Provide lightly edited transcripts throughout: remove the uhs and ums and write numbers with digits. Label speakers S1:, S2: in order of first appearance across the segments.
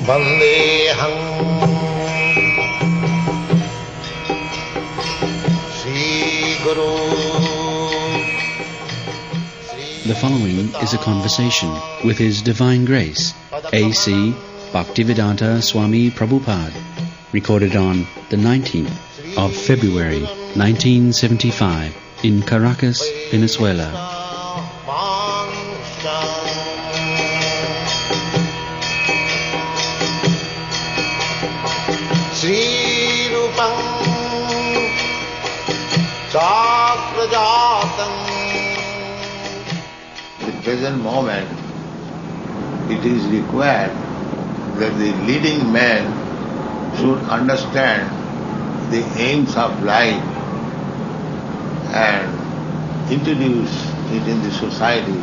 S1: Vandeham Sri Guru.
S2: The following is a conversation with His Divine Grace, A.C. Bhaktivedanta Swami Prabhupada, recorded on the 19th of February 1975 in Caracas, Venezuela.
S1: Sri Rupam Chakrajatam.
S3: The present moment, it is required that the leading man should understand the aims of life and introduce it in the society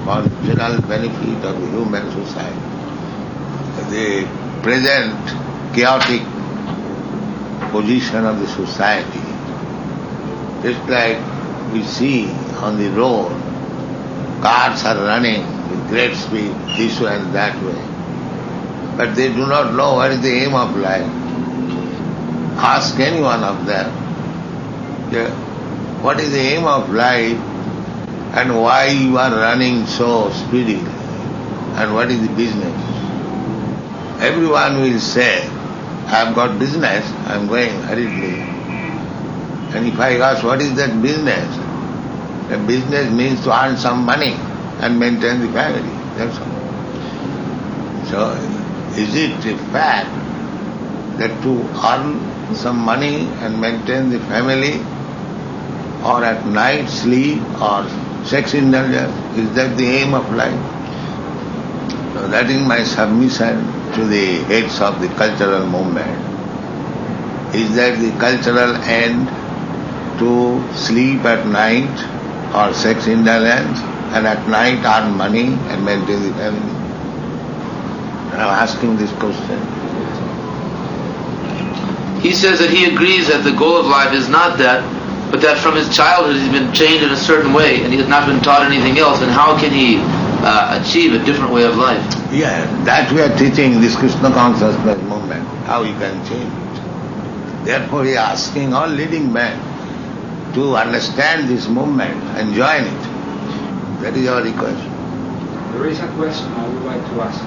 S3: for general benefit of the human society. The present chaotic position of the society, just like we see on the road, cars are running with great speed this way and that way, but they do not know what is the aim of life. Ask any one of them, what is the aim of life and why you are running so speedily and what is the business? Everyone will say, I have got business, I am going hurriedly. And if I ask what is that business? The business means to earn some money and maintain the family. That's all. So, is it a fact that to earn some money and maintain the family, or at night sleep, or sex indulgence, is that the aim of life? So that is my submission to the heads of the cultural movement. Is that the cultural end to sleep at night or sex indulgence and at night earn money and maintain the family? And I'm asking this question.
S4: He says that he agrees that the goal of life is not that, but that from his childhood he's been trained in a certain way and he has not been taught anything else, and how can he achieve a different way of life?
S3: Yeah, that we are teaching this Krishna consciousness movement, how you can change it. Therefore he is asking all leading men to understand this movement and join it. That is our request.
S5: There is a question I would like to ask.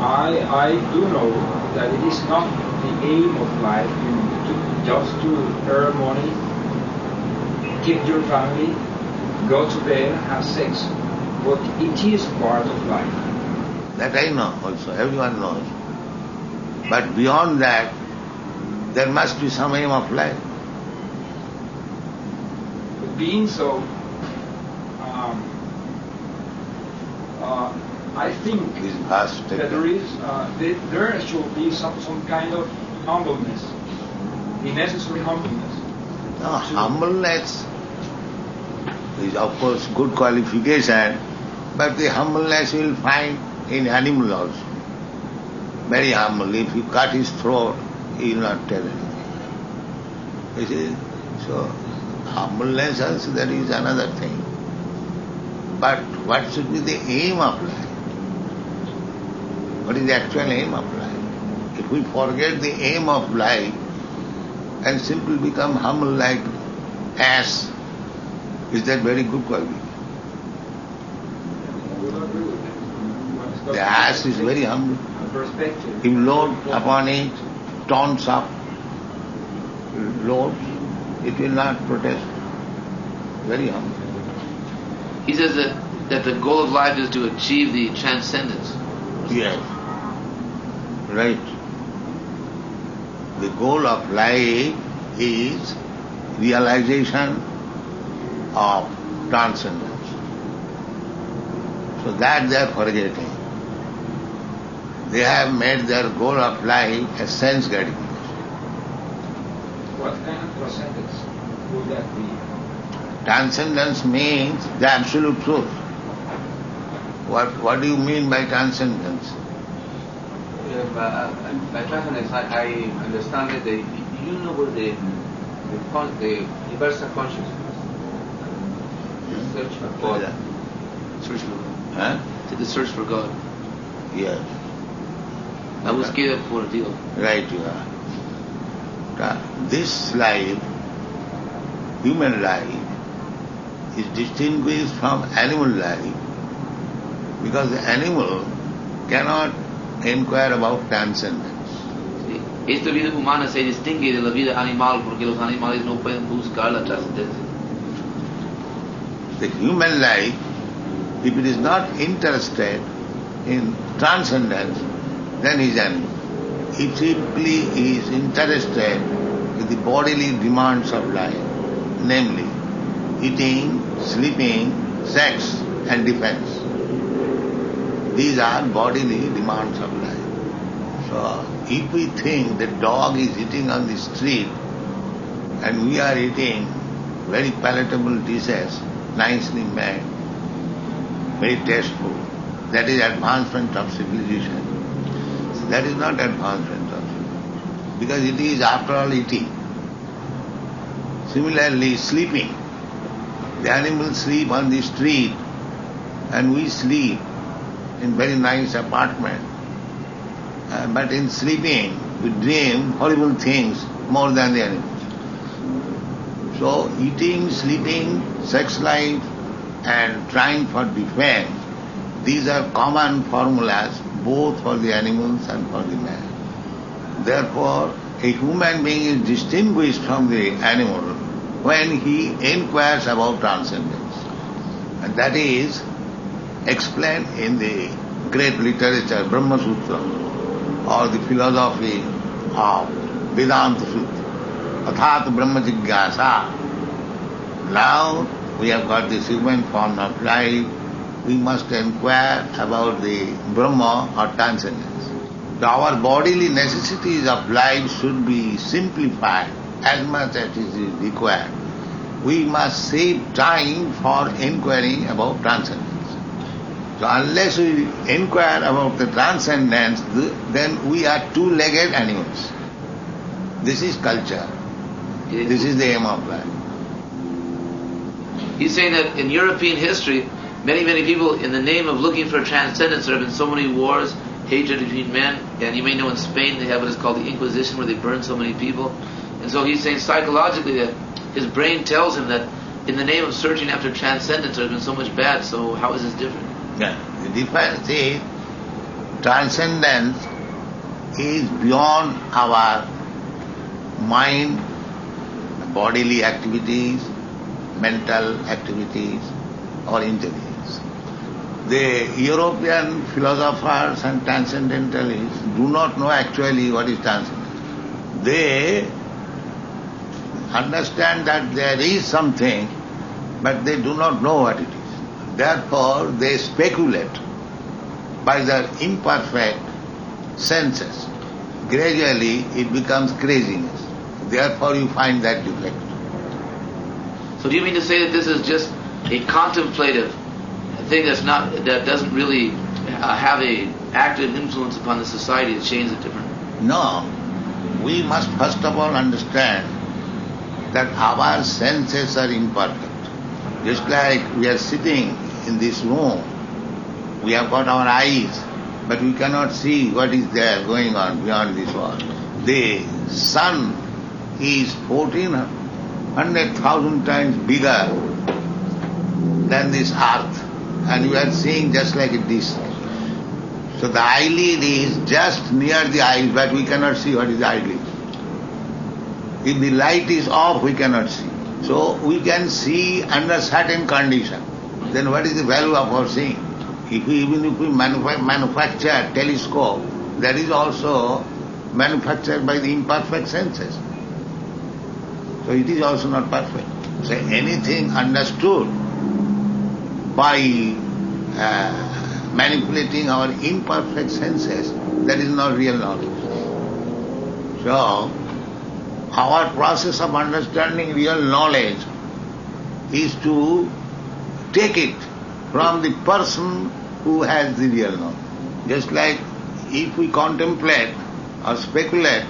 S5: I do know that it is not the aim of life just to earn money, keep your family, go to bed, have sex, but it is part of life.
S3: That I know also, everyone knows. But beyond that, there must be some aim of life.
S5: But being so, I think that there should be some kind of humbleness, the necessary humbleness.
S3: No, humbleness is of course good qualification, but the humbleness you will find in animal also. Very humble. If you cut his throat, he will not tell anything. You see? So, humbleness also, that is another thing. But what should be the aim of life? What is the actual aim of life? If we forget the aim of life and simply become humble like ass, is that very good quality? The ass is very humble. If load upon it, tons of loads, it will not protest. Very humble.
S4: He says that the goal of life is to achieve the transcendence.
S3: Yes. Right. The goal of life is realization of transcendence. So that they are forgetting. They have made their goal of life a sense gratification.
S5: What kind of transcendence would that be?
S3: Transcendence means the absolute truth. What do you mean by transcendence?
S6: By transcendence, I understand that you know what the universal consciousness, the search for God.
S4: Search for God.
S3: Huh?
S4: To the search for God.
S3: Yes.
S4: La búsqueda por Dios.
S3: Right, you are. This life, human life, is distinguished from animal life because the animal cannot inquire about transcendence.
S4: Sí. Esta vida humana se distingue de la vida animal porque los animales no pueden buscar la trascendencia.
S3: The human life, if it is not interested in transcendence, then is animal. If simply is interested in the bodily demands of life, namely eating, sleeping, sex and defense. These are bodily demands of life. So if we think the dog is eating on the street and we are eating very palatable dishes, nicely made, very tasteful, that is advancement of civilization. That is not advancement of civilization, because it is after all eating. Similarly, sleeping. The animals sleep on the street and we sleep in very nice apartment. But in sleeping, we dream horrible things more than the animals. So eating, sleeping, sex life and trying for defense, these are common formulas both for the animals and for the man. Therefore, a human being is distinguished from the animal when he inquires about transcendence. And that is explained in the great literature, Brahma Sutra, or the philosophy of Vedanta Sutra, Athat Brahma Jigyasa. Now we have got this human form of life, we must inquire about the Brahma or transcendence. So our bodily necessities of life should be simplified as much as it is required. We must save time for inquiring about transcendence. So unless we inquire about the transcendence, then we are two-legged animals. This is culture. This is the aim of life.
S4: He's saying that in European history, many people, in the name of looking for transcendence, there have been so many wars, hatred between men, and you may know in Spain they have what is called the Inquisition, where they burn so many people. And so he's saying psychologically that his brain tells him that in the name of searching after transcendence there has been so much bad, so how is this different?
S3: Yeah. The difference is transcendence is beyond our mind, bodily activities, mental activities or intelligence. The European philosophers and transcendentalists do not know actually what is transcendence. They understand that there is something, but they do not know what it is. Therefore, they speculate by their imperfect senses. Gradually, it becomes craziness. Therefore, you find that defect.
S4: So do you mean to say that this is just a contemplative thing that doesn't really have a active influence upon the society to change it different?
S3: No. We must first of all understand that our senses are imperfect. Just like we are sitting in this room, we have got our eyes, but we cannot see what is there going on beyond this wall. The sun is 1400,000 times bigger than this earth, and we are seeing just like a disc. So the eyelid is just near the eyes, but we cannot see what is the eyelid. If the light is off, we cannot see. So we can see under certain condition. Then what is the value of our seeing? Even if we manufacture a telescope, that is also manufactured by the imperfect senses. So it is also not perfect. So anything understood by manipulating our imperfect senses, that is not real knowledge. So our process of understanding real knowledge is to take it from the person who has the real knowledge. Just like if we contemplate or speculate,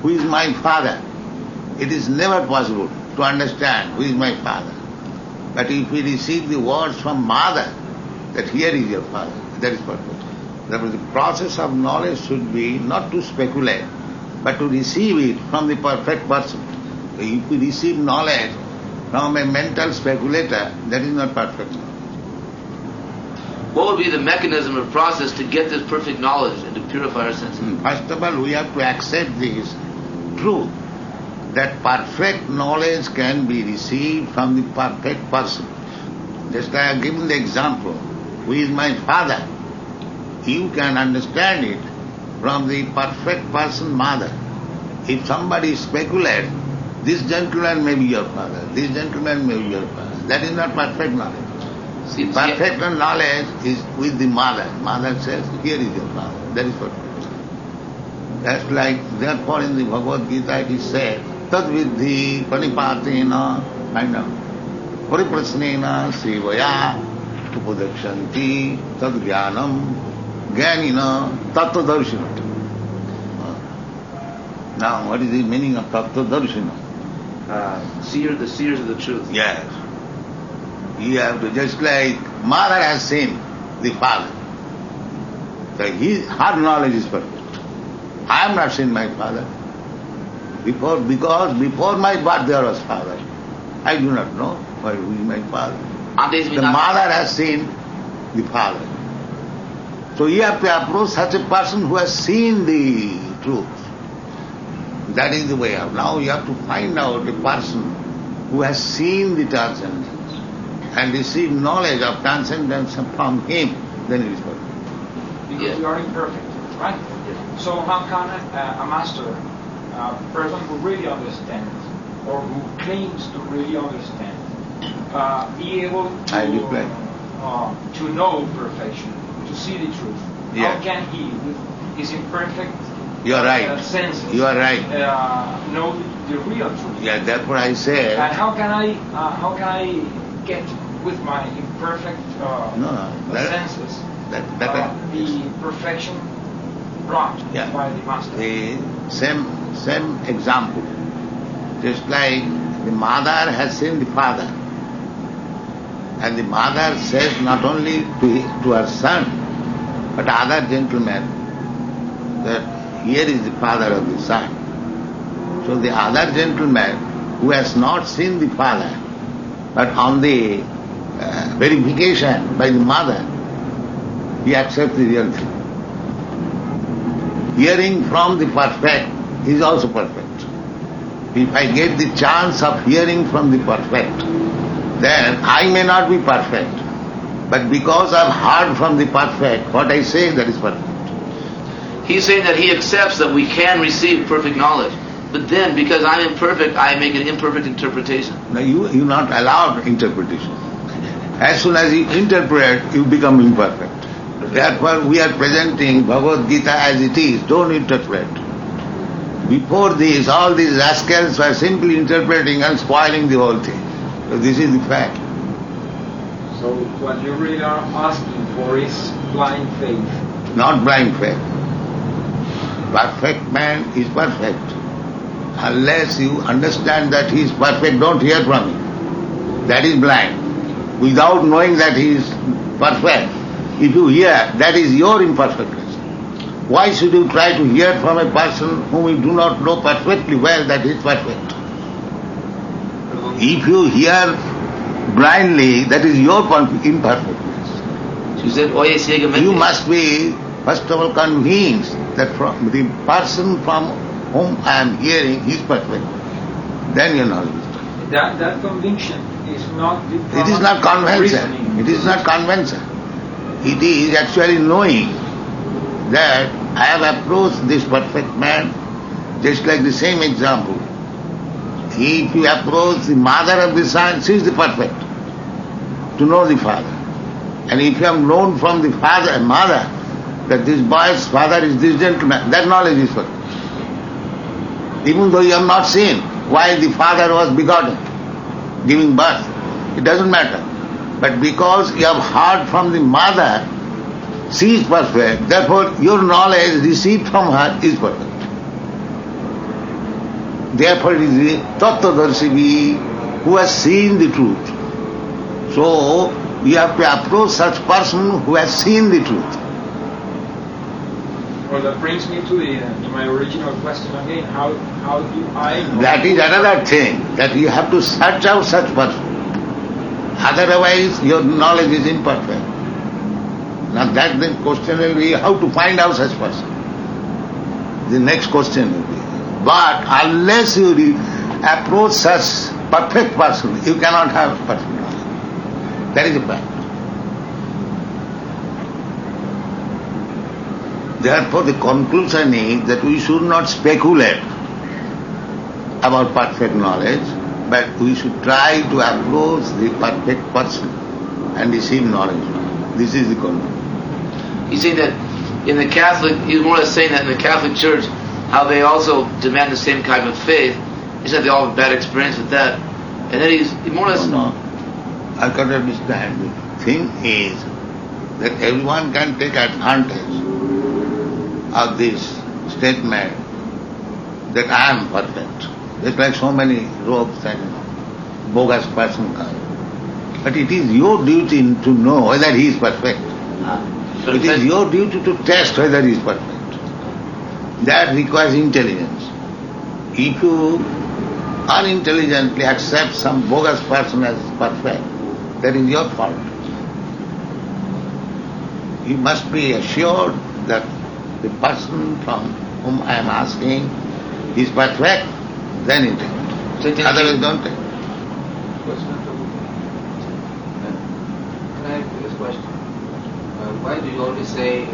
S3: who is my father, it is never possible to understand who is my father. But if we receive the words from mother, that here is your father, that is perfect. Therefore, the process of knowledge should be not to speculate, but to receive it from the perfect person. If we receive knowledge from a mental speculator, that is not perfect.
S4: What would be the mechanism or process to get this perfect knowledge and to purify our senses?
S3: First of all, we have to accept this truth, that perfect knowledge can be received from the perfect person. Just I have given the example, who is my father. You can understand it from the perfect person, mother. If somebody speculates, this gentleman may be your father, this gentleman may be your father. That is not perfect knowledge.
S4: See,
S3: Perfect knowledge is with the mother. Mother says, here is your father. That is perfect. That's like, therefore in the Bhagavad Gita it is said, tad vidhi panipatena, find out, pariprasnena sevaya upadekshanti tad jnanam jnanina tattva darshana. Now, what is the meaning of tattva darshana?
S4: the seers of the truth.
S3: Yes. You have to, just like mother has seen the father. So her knowledge is perfect. I have not seen my father. Because before my birth there was father. I do not know who is my father. The mother has seen the father. So you have to approach such a person who has seen the truth. That is the way out. Now you have to find out a person who has seen the transcendence and receive knowledge of transcendence from him, then it is perfect.
S5: Because we are imperfect, right? Yes. So how can a master, a person who really understands, or who claims to really understand, be able to know perfection, to see the truth?
S3: Yeah.
S5: How can he, with his imperfect
S3: You are right.
S5: senses,
S3: You are right.
S5: know the real truth?
S3: Yeah, therefore I say.
S5: And how can I get with my imperfect senses the perfection brought by the master?
S3: The same example. Just like the mother has seen the father, and the mother says not only to her son, but other gentlemen, that here is the father of the son. So the other gentleman who has not seen the father, but on the verification by the mother, he accepts the real thing. Hearing from the perfect is also perfect. If I get the chance of hearing from the perfect, then I may not be perfect. But because I've heard from the perfect, what I say, that is perfect.
S4: He's saying that he accepts that we can receive perfect knowledge. But then, because I'm imperfect, I make an imperfect interpretation.
S3: Now you're not allowed interpretation. As soon as you interpret, you become imperfect. Therefore, we are presenting Bhagavad Gita as it is. Don't interpret. Before this, all these rascals were simply interpreting and spoiling the whole thing. So this is the fact.
S5: So what you really are asking for is blind faith.
S3: Not blind faith. Perfect man is perfect. Unless you understand that he is perfect, don't hear from him. That is blind. Without knowing that he is perfect, if you hear, that is your imperfectness. Why should you try to hear from a person whom you do not know perfectly well that he is perfect? If you hear blindly, that is your imperfectness. You must be, first of all, convinced that from the person from whom I am hearing, he is perfect. Then your knowledge is perfect.
S5: That conviction is not the
S3: It is not convention.
S5: reasoning.
S3: It is not convention. It is actually knowing that I have approached this perfect man, just like the same example. If you approach the mother of the son, she is the perfect, to know the father. And if you have known from the father and mother that this boy's father is this gentleman, that knowledge is perfect. Even though you have not seen why the father was begotten, giving birth, it doesn't matter. But because you have heard from the mother, she is perfect, therefore your knowledge received from her is perfect. Therefore it is the Tattvadarshi who has seen the truth. So you have to approach such person who has seen the truth.
S5: Well, that brings me to my original question again. How do I know?
S3: That is another thing, that you have to search out such person. Otherwise, your knowledge is imperfect. Now that the question will be how to find out such person. The next question will be. But unless you approach such perfect person, you cannot have perfect knowledge. That is a fact. Therefore, the conclusion is that we should not speculate about perfect knowledge, but we should try to approach the perfect person and receive knowledge. This is the conclusion.
S4: He's saying that in the Catholic, he's more or less saying that in the Catholic Church, how they also demand the same kind of faith. He said they all have bad experience with that. And then he's more or less...
S3: No, I can understand. The thing is that everyone can take advantage of this statement that I am perfect. Just like so many ropes and bogus person come. But it is your duty to know whether he is perfect. It is your duty to test whether he is perfect. That requires intelligence. If you unintelligently accept some bogus person as perfect, that is your fault. You must be assured that the person from whom I am asking is perfect, then you take it.
S4: So
S3: Otherwise don't take it.
S6: Can I ask you this question? Why do you always say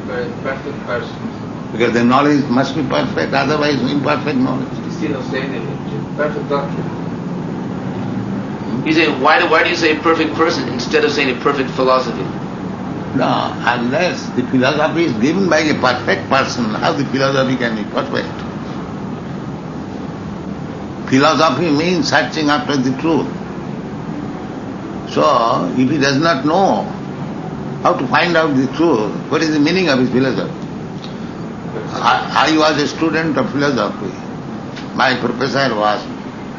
S6: perfect person
S3: Because the knowledge must be perfect, otherwise imperfect knowledge.
S6: instead of saying that perfect doctrine?
S4: He's saying, why do you say perfect person instead of saying a perfect philosophy?
S3: No, unless the philosophy is given by a perfect person, how the philosophy can be perfect? Philosophy means searching after the truth. So, if he does not know how to find out the truth, what is the meaning of his philosophy? I was a student of philosophy. My professor was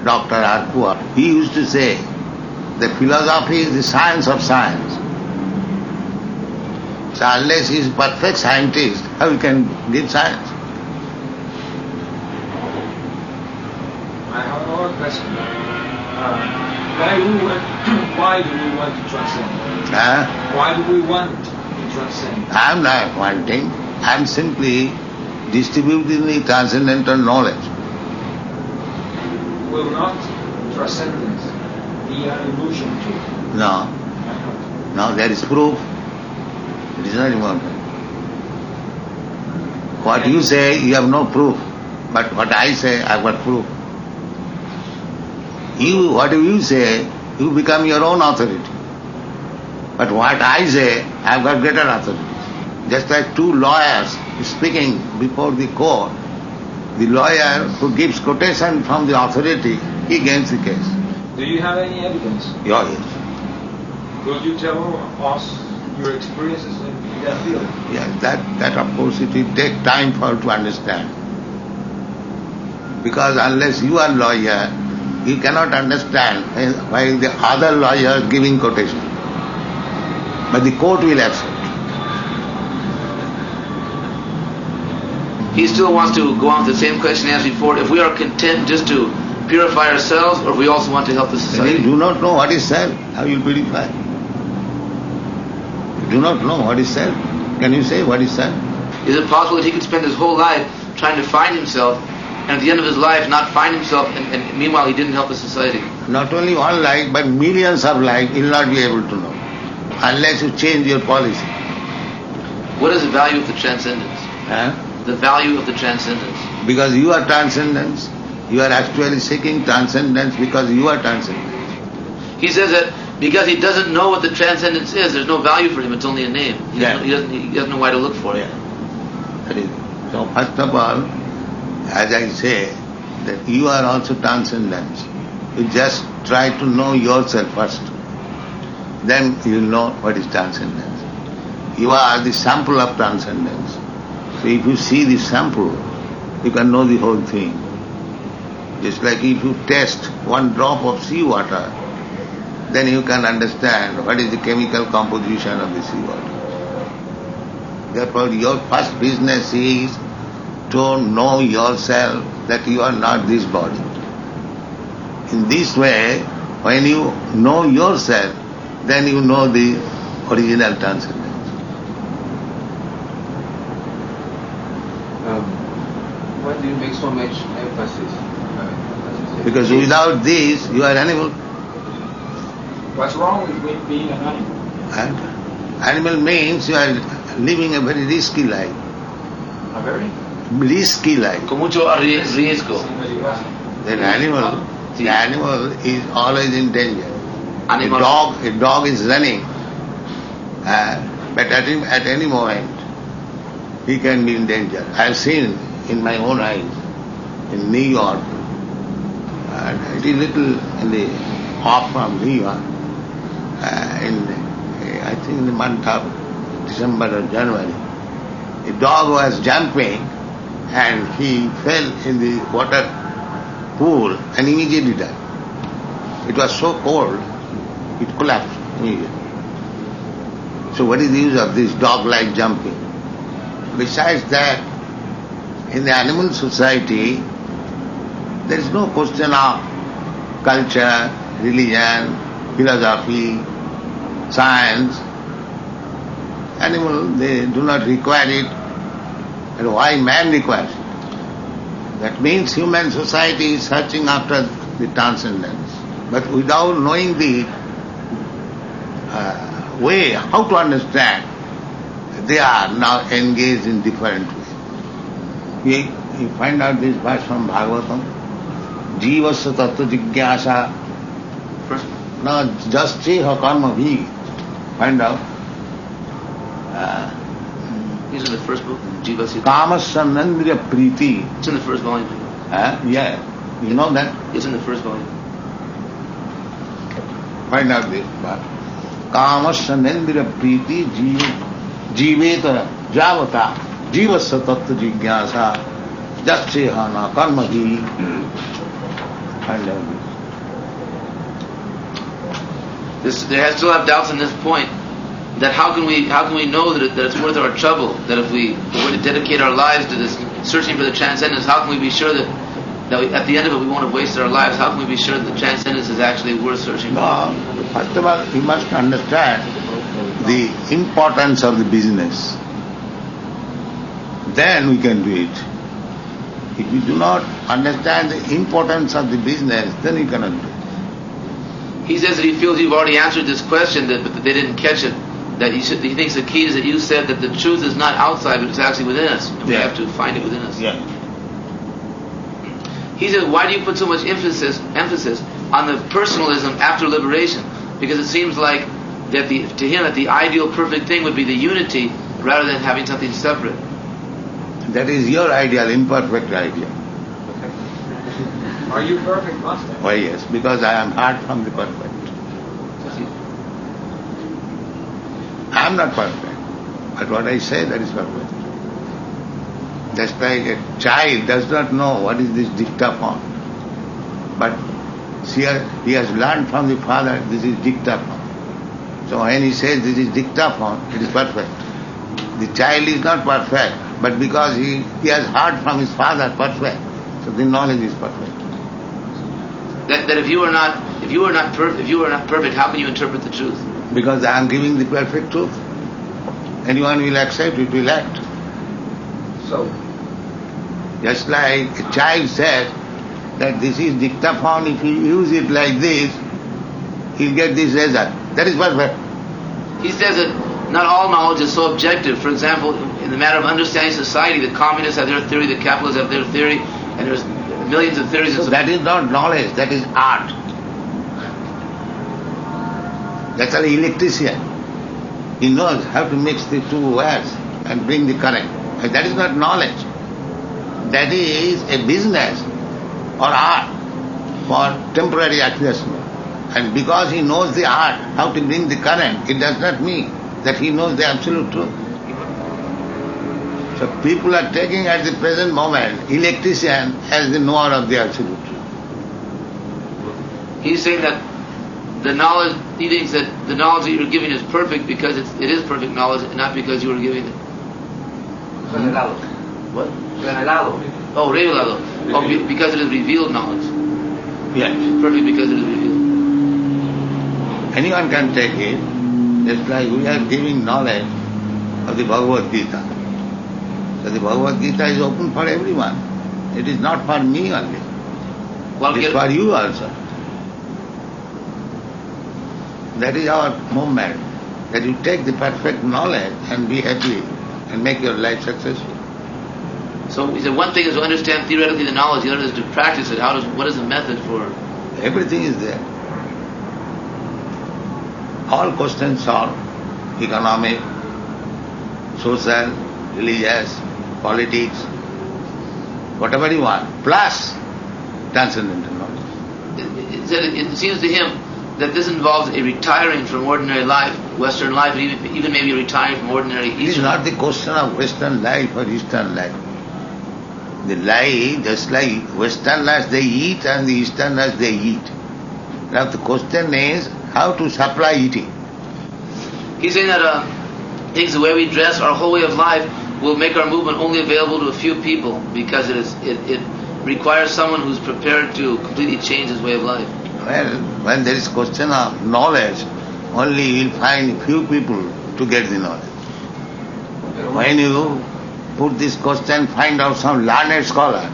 S3: Dr. Arpua. He used to say that philosophy is the science of science. So unless he is a perfect scientist, how he can give science?
S5: I have another question. Why do we want to transcend? Why do we want to transcend?
S3: I am not wanting. I am simply distributing the transcendental knowledge.
S5: Will not transcendence be an illusion too?
S3: No. No, there is proof. It is not important. What you say, you have no proof. But what I say, I have got proof. Whatever you say, you become your own authority. But what I say, I have got greater authority. Just like two lawyers speaking before the court, the lawyer who gives quotation from the authority, he gains the case.
S5: Do you have any evidence?
S3: Yes.
S5: Could you tell us your experiences in that field?
S3: Yes, that of course it will take time for to understand. Because unless you are lawyer, you cannot understand while the other lawyer is giving quotation. But the court will accept.
S4: He still wants to go on with the same question as before. If we are content just to purify ourselves, or if we also want to help the
S3: When
S4: society.
S3: you do not know what is self, how you will purify? You do not know what is self. Can you say what is self?
S4: Is it possible that he could spend his whole life trying to find himself, and at the end of his life not find himself, and meanwhile he didn't help the society?
S3: Not only one life, but millions of lives you will not be able to know. Unless you change your policy.
S4: What is the value of the transcendence? The value of the transcendence.
S3: Because you are transcendence. You are actually seeking transcendence because you are transcendence.
S4: He says that because he doesn't know what the transcendence is, there's no value for him, it's only a name. He doesn't know why to look for it.
S3: That is. So first of all, as I say, that you are also transcendence. You just try to know yourself first. Then you will know what is transcendence. You are the sample of transcendence. So if you see the sample, you can know the whole thing. Just like if you test one drop of seawater, then you can understand what is the chemical composition of the seawater. Therefore, your first business is to know yourself that you are not this body. In this way, when you know yourself, then you know the original transcendence.
S6: Why do you make so much emphasis?
S3: Because without this, you are animal.
S5: What's wrong with being an animal?
S3: And animal means you are living a very risky life.
S5: A very
S3: Risky life.
S4: Con mucho riesgo.
S3: The animal is always in danger.
S4: Animal.
S3: A dog is running, but at any moment he can be in danger. I have seen in my own eyes in New York, and it is little in the off from New York, I think in the month of December or January, a dog was jumping and he fell in the water pool and immediately died. It was so cold, it collapsed immediately. So what is the use of this dog-like jumping? Besides that, in the animal society, there is no question of culture, religion, philosophy, science. Animal, they do not require it. And why man requires it? That means human society is searching after the transcendence. But without knowing the way, how to understand, they are now engaged in different ways. You find out this verse from Bhagavatam. Jivasya tattva jigyasa. Now, jasya karma bhi. Find out.
S4: He's in the first book, Jivasya.
S3: Kamasya nandriya priti.
S4: It's in the first volume.
S3: Yeah, you know that?
S4: It's in the first volume.
S3: Find out this verse. Kamasya nandriya priti jiveta javata jivasya tattva jigyasa jasya na karma bhi. Find out this.
S4: There still have doubts on this point. That how can we know that it's worth our trouble? That if we were to dedicate our lives to this searching for the transcendence, how can we be sure that at the end of it we won't have wasted our lives? How can we be sure that the transcendence is actually worth searching for?
S3: No, first of all, you must understand the importance of the business. Then we can do it. If you do not understand the importance of the business, then you cannot do it.
S4: He says that he feels you've already answered this question, but that they didn't catch it. That he thinks the key is that you said that the truth is not outside, but it's actually within us. And we have to find it within us.
S3: Yeah.
S4: He says, why do you put so much emphasis on the personalism after liberation? Because it seems like that to him that the ideal perfect thing would be the unity rather than having something separate.
S3: That is your ideal, imperfect ideal.
S5: Are you perfect, Master?
S3: Why yes, because I am hard from the perfect. I am not perfect, but what I say, that is perfect. Just like a child does not know what is this dictaphone, but he has learned from the father, this is dictaphone. So when he says this is dictaphone, it is perfect. The child is not perfect, but because he has heard from his father, perfect. So the knowledge is perfect.
S4: That if you are not perfect, how can you interpret the truth?
S3: Because I am giving the perfect truth. Anyone will accept it, will act.
S5: So,
S3: just like a child says that this is dictaphone, if you use it like this, he'll get this result. That is perfect.
S4: He says that not all knowledge is so objective. For example, in the matter of understanding society, the communists have their theory, the capitalists have their theory, and there's millions of theories.
S3: So that is not knowledge, that is art. That's an electrician. He knows how to mix the two wires and bring the current. And that is not knowledge. That is a business or art for temporary adjustment. And because he knows the art, how to bring the current, it does not mean that he knows the absolute truth. So people are taking at the present moment electrician as the knower of the absolute truth.
S4: He's saying that the knowledge, he thinks that the knowledge that you're giving is perfect because it is perfect knowledge and not because you were giving it.
S6: Revelado.
S4: What?
S6: Revelado.
S4: Oh, revelado. Oh, because it is revealed knowledge.
S3: Yes.
S4: Perfect because it is revealed.
S3: Anyone can take it. Just like we are giving knowledge of the Bhagavad Gita. So the Bhagavad Gita is open for everyone. It is not for me only. It is for you also. That is our movement. That you take the perfect knowledge and be happy and make your life successful.
S4: So he said one thing is to understand theoretically the knowledge, the other is to practice it. What is the method for?
S3: Everything is there. All questions solved. Economic, social, religious, politics, whatever you want, plus transcendental knowledge.
S4: It seems to him that this involves a retiring from ordinary life, Western life, even maybe retiring from ordinary
S3: It is
S4: Eastern
S3: not the question of Western life or Eastern life. The life, just like Westerners they eat and the Easterners they eat. Now the question is how to supply eating.
S4: He's saying that things, the way we dress, our whole way of life, will make our movement only available to a few people because it requires someone who's prepared to completely change his way of life.
S3: Well, when there is question of knowledge, only you will find few people to get the knowledge. When you put this question, find out some learned scholar,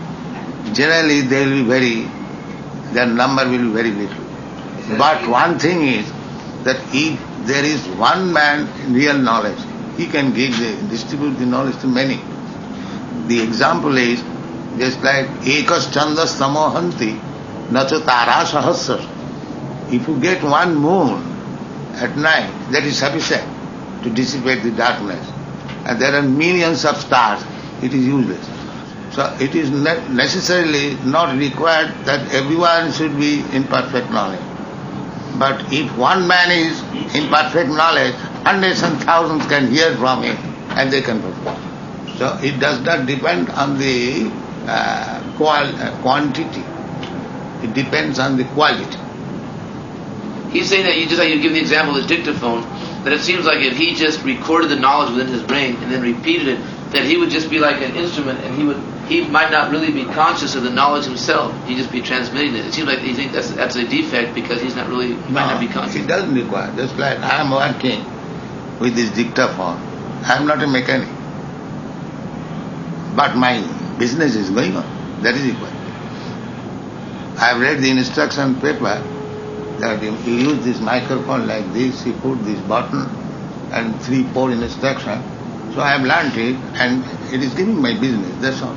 S3: generally their number will be very little. But one thing is that if there is one man in real knowledge, he can distribute the knowledge to many. The example is just like ekas chandas tamohanti nacho tara sahasra. If you get one moon at night, that is sufficient to dissipate the darkness. And there are millions of stars, it is useless. So it is necessarily not required that everyone should be in perfect knowledge. But if one man is in perfect knowledge, hundreds and thousands can hear from him and they can perform. So it does not depend on the quantity. It depends on the quality.
S4: He's saying that you give the example of the dictaphone, that it seems like if he just recorded the knowledge within his brain and then repeated it, that he would just be like an instrument and he might not really be conscious of the knowledge himself. He'd just be transmitting it. It seems like he thinks that's a defect because he's not really might not be conscious.
S3: It doesn't require. Just like I am working with this dictaphone, I am not a mechanic. But my business is going on. That is required. I have read the instruction paper that you use this microphone like this, you put this button and 3-4 instruction. So I have learnt it and it is giving my business, that's all.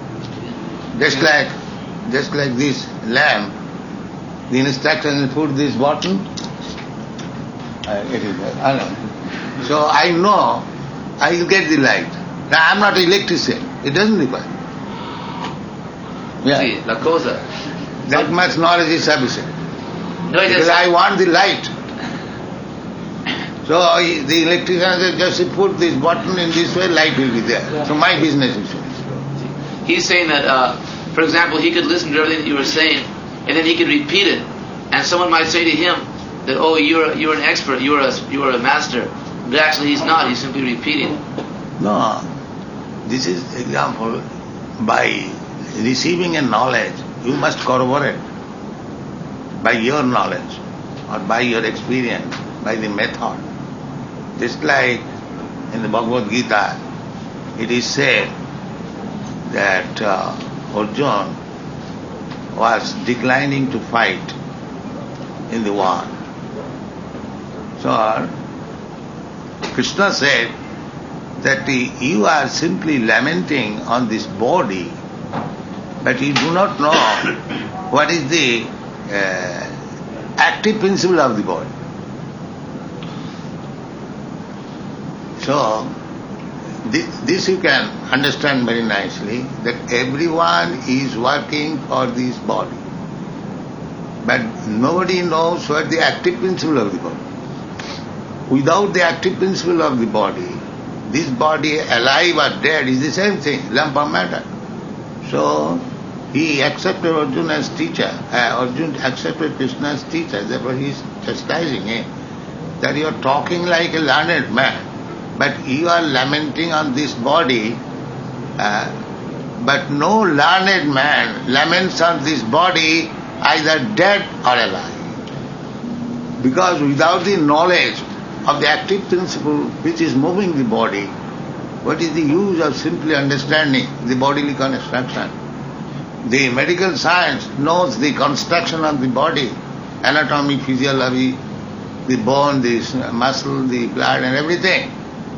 S3: Just like this lamp, the instruction is put this button, it is there. So I know I will get the light. Now I am not an electrician, it doesn't require. Yeah.
S4: See, la cosa.
S3: That much knowledge is sufficient.
S4: No,
S3: Because I want the light. So the electrician just put this button in this way, light will be there. So my business is finished.
S4: He's saying that, for example, he could listen to everything that you were saying, and then he could repeat it, and someone might say to him that, "Oh, you're an expert, you're a master," but actually he's not. He's simply repeating.
S3: No, this is example. By receiving a knowledge, you must corroborate by your knowledge or by your experience, by the method. Just like in the Bhagavad Gita, it is said that Arjuna was declining to fight in the war. So Krishna said that you are simply lamenting on this body, but you do not know what is the active principle of the body. So this you can understand very nicely, that everyone is working for this body, but nobody knows what the active principle of the body. Without the active principle of the body, this body, alive or dead, is the same thing, lump of matter. So he accepted Arjuna as teacher. Arjuna accepted Krishna as teacher. Therefore he is chastising him that you are talking like a learned man, but you are lamenting on this body But no learned man laments on this body either dead or alive. Because without the knowledge of the active principle which is moving the body, what is the use of simply understanding the bodily construction? The medical science knows the construction of the body, anatomy, physiology, the bone, the muscle, the blood and everything.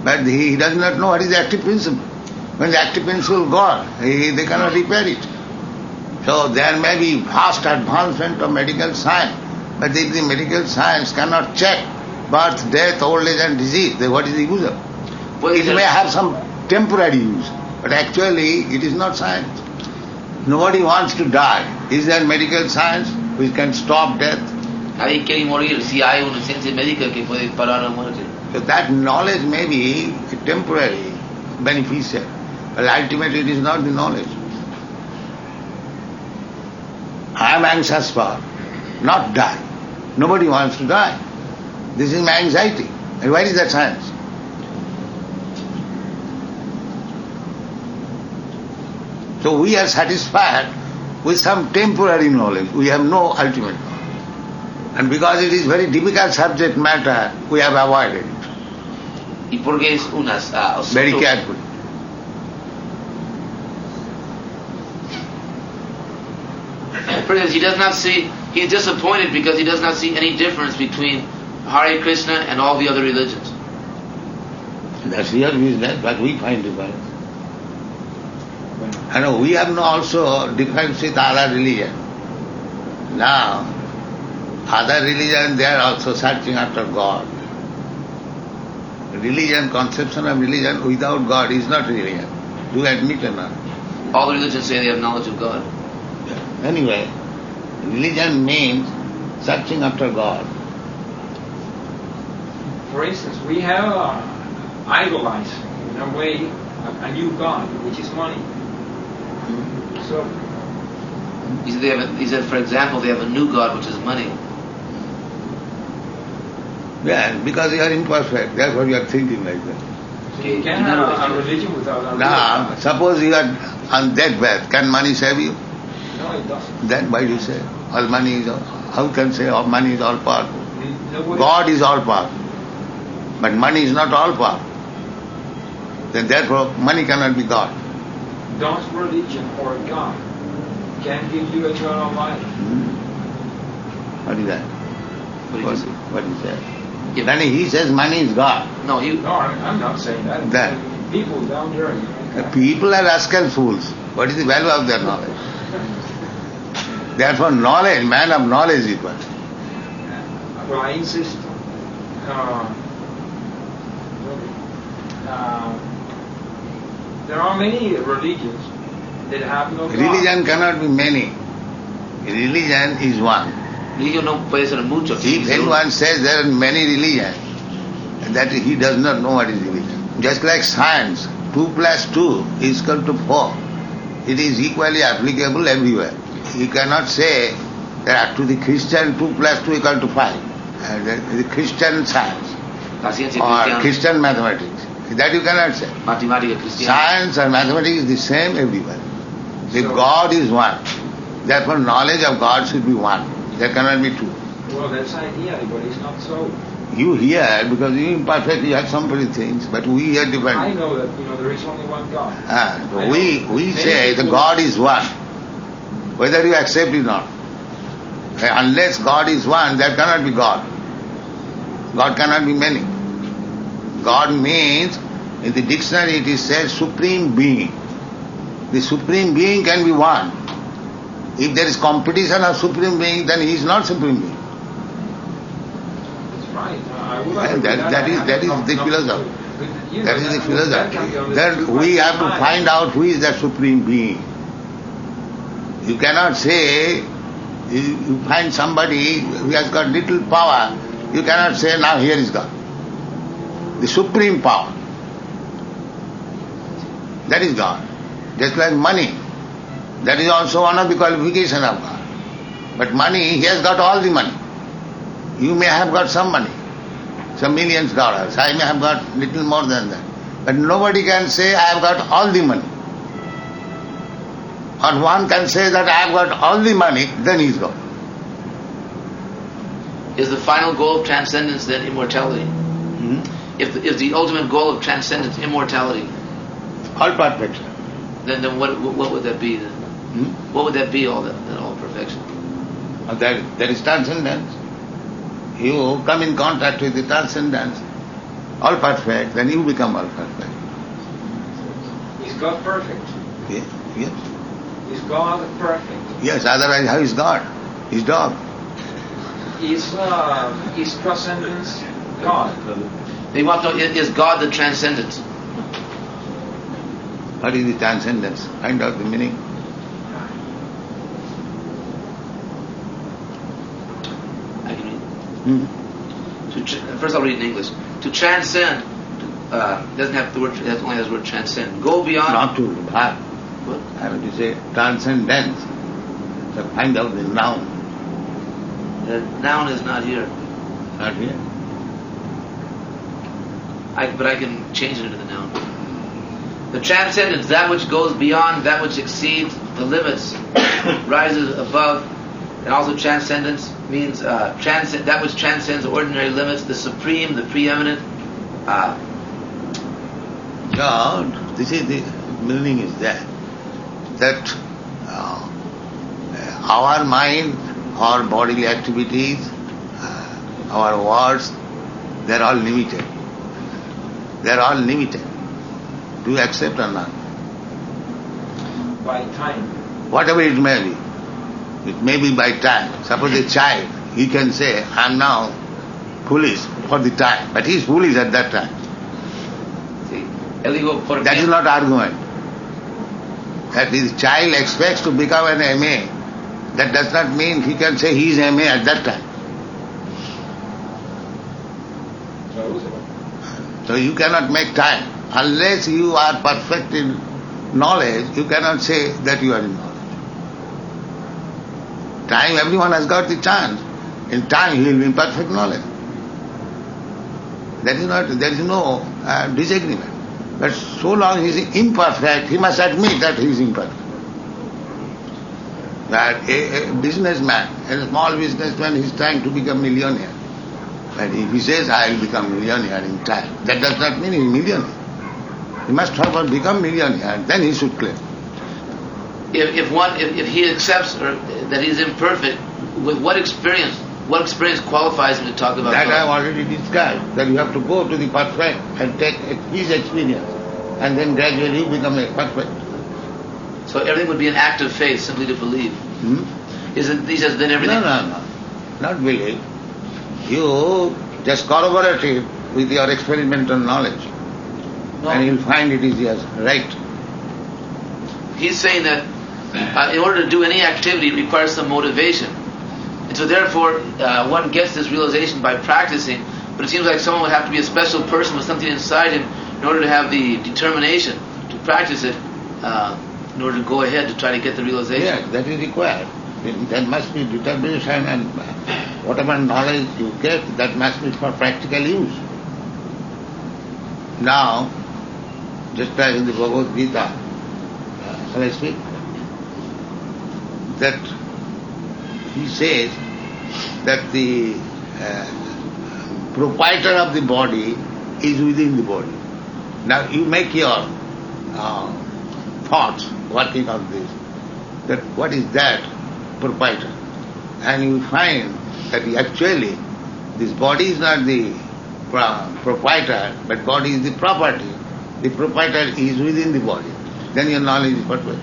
S3: But he does not know what is the active principle. When the active principle gone, they cannot repair it. So there may be vast advancement of medical science, but if the medical science cannot check birth, death, old age and disease, then what is the use of it?
S4: Well,
S3: It may have some temporary use, but actually it is not science. Nobody wants to die. Is there medical science which can stop death?
S4: Nadie quiere morir si hay una ciencia médica que puede parar la muerte.
S3: So that knowledge may be temporary, beneficial, but ultimately it is not the knowledge. I am anxious for not die. Nobody wants to die. This is my anxiety. And where is that science? So we are satisfied with some temporary knowledge. We have no ultimate knowledge. And because it is very difficult subject matter, we have avoided it
S4: Y porque es
S3: very carefully.
S4: For instance, he does not see, he's disappointed because he does not see any difference between Hare Krishna and all the other religions.
S3: That's your business, but we find difference. And we have no also difference with other religion. Now, other religion, they are also searching after God. Religion, conception of religion without God is not religion. Do you admit or not?
S4: All the religions say they have knowledge of God.
S3: Anyway, religion means searching after God.
S5: For instance, we have idolized, in a way, a new god, which is money. So,
S4: He said, for example, they have a new God, which is money.
S3: Yeah, because you are imperfect, that's what you are thinking like that.
S5: so you can have a religion without a real
S3: Now,
S5: god.
S3: suppose you are on deathbed, can money save you?
S5: No, it doesn't.
S3: Then why do you say all money is all, how can say all money is all powerful?
S5: Nobody,
S3: God is all powerful. But money is not all powerful. Then therefore money cannot be God.
S5: Does religion or God can give you eternal life?
S3: What is that?
S4: What did he say?
S3: What is that?
S4: Yeah.
S3: Then he says money is God.
S4: No,
S5: No, I'm not saying that.
S3: That.
S5: People down there.
S3: The people are rascal fools. What is the value of their knowledge? Therefore knowledge, man of knowledge is what?
S5: Well, I insist. There are many religions that have no God.
S3: Religion cannot be many. Religion is one.
S4: religion no puede ser mucho.
S3: If anyone says there are many religions, that he does not know what is religion. Just like science, 2 plus 2 is equal to 4. It is equally applicable everywhere. You cannot say that to the Christian 2 plus 2 equal to 5. The Christian science
S4: La ciencia
S3: or
S4: cristiana,
S3: Christian mathematics. That you cannot say.
S4: matemática cristiana.
S3: Science and mathematics is the same everywhere. If
S5: So-
S3: God is one, therefore knowledge of God should be one. There cannot be two.
S5: Well, that's idea, but it's not so.
S3: You hear, because you imperfect, you have some pretty things, but we hear
S5: I
S3: different.
S5: know that there is only one God.
S3: We say the God is one, whether you accept it or not. Unless God is one, there cannot be God. God cannot be many. God means, in the dictionary it is said supreme being. The supreme being can be one. If there is competition of supreme being, then he is not supreme being.
S5: That's right. I would agree with
S3: That is the philosophy.
S5: with you,
S3: That is the
S5: that can be
S3: philosophy.
S5: understood
S3: Then we have to find out who is that supreme being. You cannot say, you find somebody who has got little power, you cannot say, now here is God. The supreme power. That is God. Just like money. That is also one of the qualifications of God. But money, he has got all the money. You may have got some money, some millions of dollars. I may have got little more than that. But nobody can say, I have got all the money. Or one can say that I have got all the money, then he is God.
S4: Is the final goal of transcendence then immortality? If the ultimate goal of transcendence immortality,
S3: All perfection.
S4: then what would that be then? What would that be, all perfection?
S3: There is transcendence. You come in contact with the transcendence, all perfect, then you become all perfect.
S5: Is God perfect?
S3: Yes.
S5: Is God perfect?
S3: Yes, otherwise how is God? He's dog.
S5: Is transcendence God?
S4: They want to know, is God the transcendence?
S3: What is the transcendence? Find out the meaning.
S4: I can read. First I'll read in English. To transcend doesn't have the word. It only has the word transcend. Go beyond.
S3: Not to have.
S4: What?
S3: I have to say transcendence. So find out the noun.
S4: The noun is not here.
S3: Not here.
S4: But I can change it into the noun. The transcendence, that which goes beyond, that which exceeds the limits, rises above, and also transcendence means that which transcends ordinary limits, the supreme, the preeminent.
S3: God, this is the meaning is that our mind, our bodily activities, our words, they are all limited. They are all limited. Do you accept or not?
S5: By time.
S3: Whatever it may be. It may be by time. Suppose a child, he can say, I am now foolish for the time. But he is foolish at that time.
S4: See,
S3: that is not argument. That this child expects to become an MA. That does not mean he can say he is MA at that time. So you cannot make time. Unless you are perfect in knowledge, you cannot say that you are in knowledge. Time, everyone has got the chance. In time, he will be in perfect knowledge. There is no disagreement. But so long he is imperfect, he must admit that he is imperfect. That a businessman, a small businessman, is trying to become millionaire. But if he says, I will become millionaire in time, that does not mean he is millionaire. He must first become millionaire, then he should claim.
S4: If he accepts that he is imperfect, with what experience qualifies him to talk about
S3: that?
S4: God?
S3: I have already described, that you have to go to the perfect and take his experience, and then gradually you become a perfect.
S4: So everything would be an act of faith, simply to believe. He says then everything.
S3: No, not believe. You just corroborate it with your experimental knowledge, and you will find it is yes, right.
S4: He's saying that in order to do any activity, it requires some motivation. And so therefore, one gets this realization by practicing, but it seems like someone would have to be a special person with something inside him in order to have the determination to practice it, in order to go ahead to try to get the realization.
S3: Yes, that is required. There must be determination, and whatever knowledge you get, that must be for practical use. Now, just as in the Bhagavad Gita, shall I speak? That he says that the proprietor of the body is within the body. Now you make your thoughts working on this, that what is that proprietor? And you find that actually this body is not the proprietor, but body is the property. The proprietor is within the body. Then your knowledge is perfect.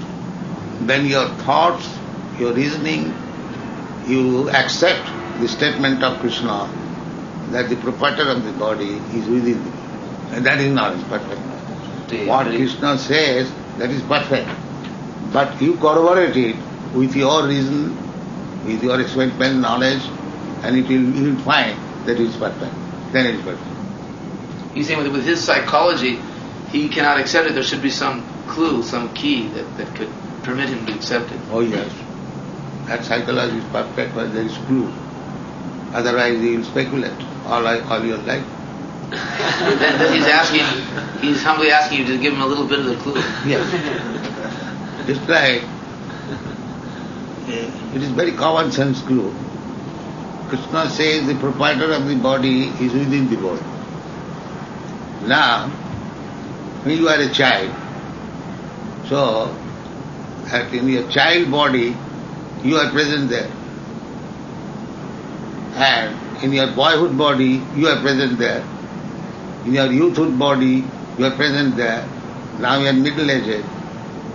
S3: Then your thoughts, your reasoning, you accept the statement of Krishna that the proprietor of the body is within the body. And that is knowledge, perfect knowledge. What Krishna says, that is perfect. But you corroborate it with your reason, with your experimental knowledge, and you will find that it is perfect. Then it is perfect.
S4: He's saying with his psychology, he cannot accept it. There should be some clue, some key that could permit him to accept it.
S3: Oh yes. That psychology is perfect, but there is clue. Otherwise he will speculate all your life.
S4: then he's humbly asking you to give him a little bit of the clue.
S3: Yes. Just like It is very common sense clue. Krishna says the proprietor of the body is within the body. Now, when you are a child, so that in your child body you are present there. And in your boyhood body you are present there. In your youthhood body you are present there. Now you are middle-aged,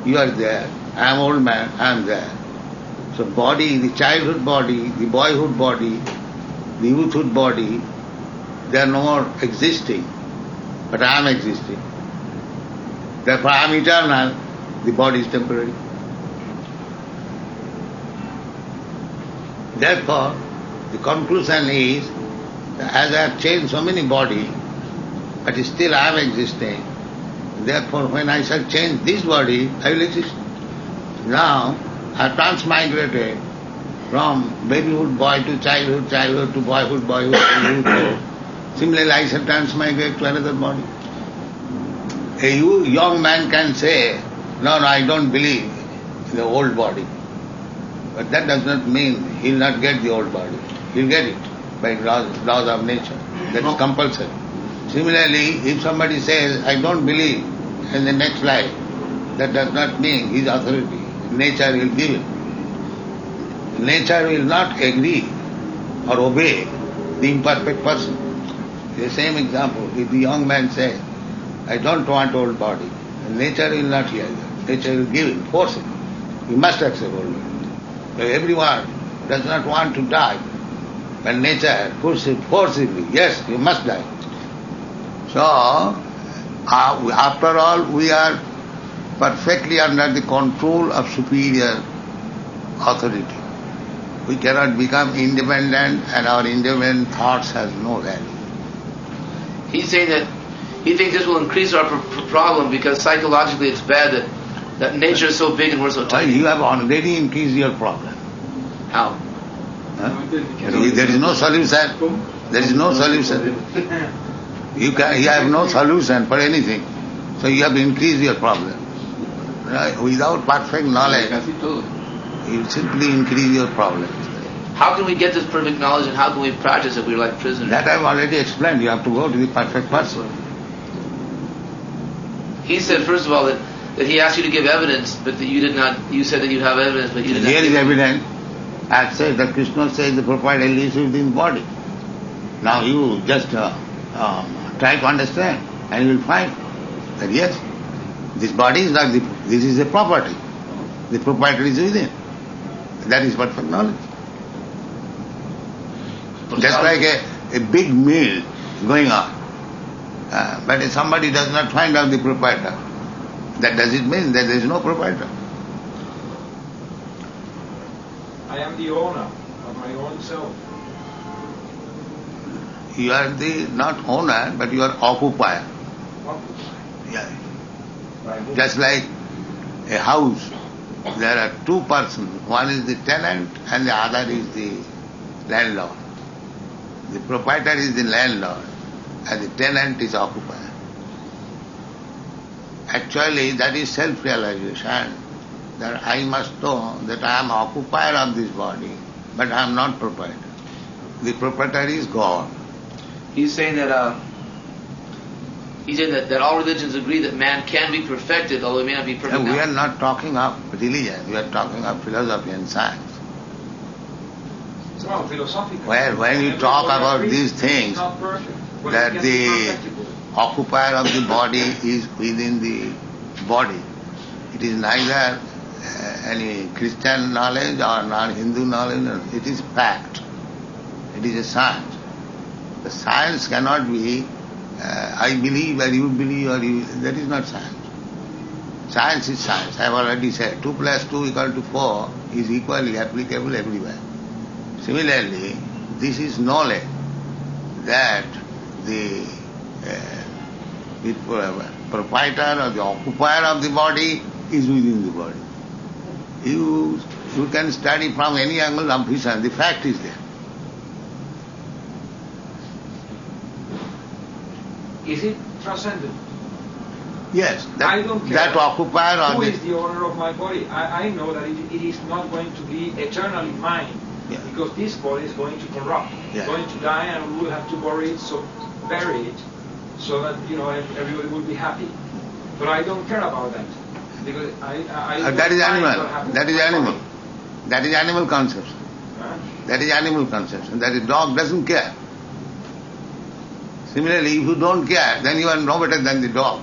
S3: you are there. I am old man, I am there. So body, the childhood body, the boyhood body, the youthhood body, they are no more existing, but I am existing. Therefore I am eternal, the body is temporary. Therefore, the conclusion is, as I have changed so many bodies, but still I am existing, therefore when I shall change this body, I will exist. Now, I have transmigrated from babyhood boy to childhood, childhood to boyhood, boyhood to youthhood. Similarly, I shall transmigrate to another body. A young man can say, no, I don't believe in the old body. But that does not mean he will not get the old body. He will get it by laws of nature. That is compulsory. Similarly, if somebody says, I don't believe in the next life, that does not mean his authority. Nature will give it. Nature will not agree or obey the imperfect person. The same example, if the young man says, I don't want old body, nature will not hear that. Nature will give it, force it. You must accept old body. So everyone does not want to die, but nature pushes it forcibly. Yes, you must die. So, after all, we are perfectly under the control of superior authority. We cannot become independent, and our independent thoughts has no value.
S4: He's saying that he thinks this will increase our problem because psychologically it's bad that nature is so big and we're so
S3: Well,
S4: tiny.
S3: you have already increased your problem.
S4: How?
S3: Huh? There is no solution. There is no solution. You have no solution for anything. So you have increased your problem. Right? Without perfect knowledge, you simply increase your problems.
S4: How can we get this perfect knowledge and how can we practice it? We're like prisoners.
S3: That I have already explained. You have to go to the perfect person.
S4: He said, first of all, that he asked you to give evidence, but that you did not. You said that you have evidence, but you did not.
S3: Here is evidence. As said, that Krishna says the proprietor lives within the body. Now you just try to understand, and you will find that yes, this body is not this is a property. The proprietor is within. That is perfect knowledge. Just like a big meal going on. But if somebody does not find out the proprietor, that does it mean that there is no proprietor?
S5: I am the owner of my own self.
S3: You are the not owner, but you are occupier. Yeah. Just like a house, there are two persons. One is the tenant and the other is the landlord. The proprietor is the landlord and the tenant is occupier. Actually, that is self-realization, that I must know that I am occupier of this body, but I am not proprietor. The proprietor is God.
S4: He's saying that that all religions agree that man can be perfected, although he may not be perfect.
S3: We are not talking of religion, we are talking of philosophy and science.
S5: Well, philosophical.
S3: Well, when you talk about these things, that the occupier of the body is within the body, it is neither any Christian knowledge or non-Hindu knowledge, it is fact. It is a science. The science cannot be I believe or you believe or you, that is not science. Science is science. I have already said 2 + 2 = 4 is equally applicable everywhere. Similarly, this is knowledge that the proprietor or the occupier of the body is within the body. You can study from any angle of vision, the fact is there.
S5: Is it transcendent?
S3: Yes,
S5: I don't care
S3: that occupier or
S5: who
S3: the...
S5: is the owner of my body. I know that it is not going to be eternally mine,
S3: Yeah.
S5: because this body is going to corrupt,
S3: Yeah.
S5: going to die, and we will have to bury it, so that everybody will be happy. But I don't care about that, because I
S3: that is
S5: don't mind
S3: animal.
S5: what happens
S3: That
S5: to
S3: is
S5: my
S3: animal.
S5: body.
S3: That is animal conception.
S5: Huh?
S3: That is animal conception. That is dog doesn't care. Similarly, if you don't care, then you are no better than the dog.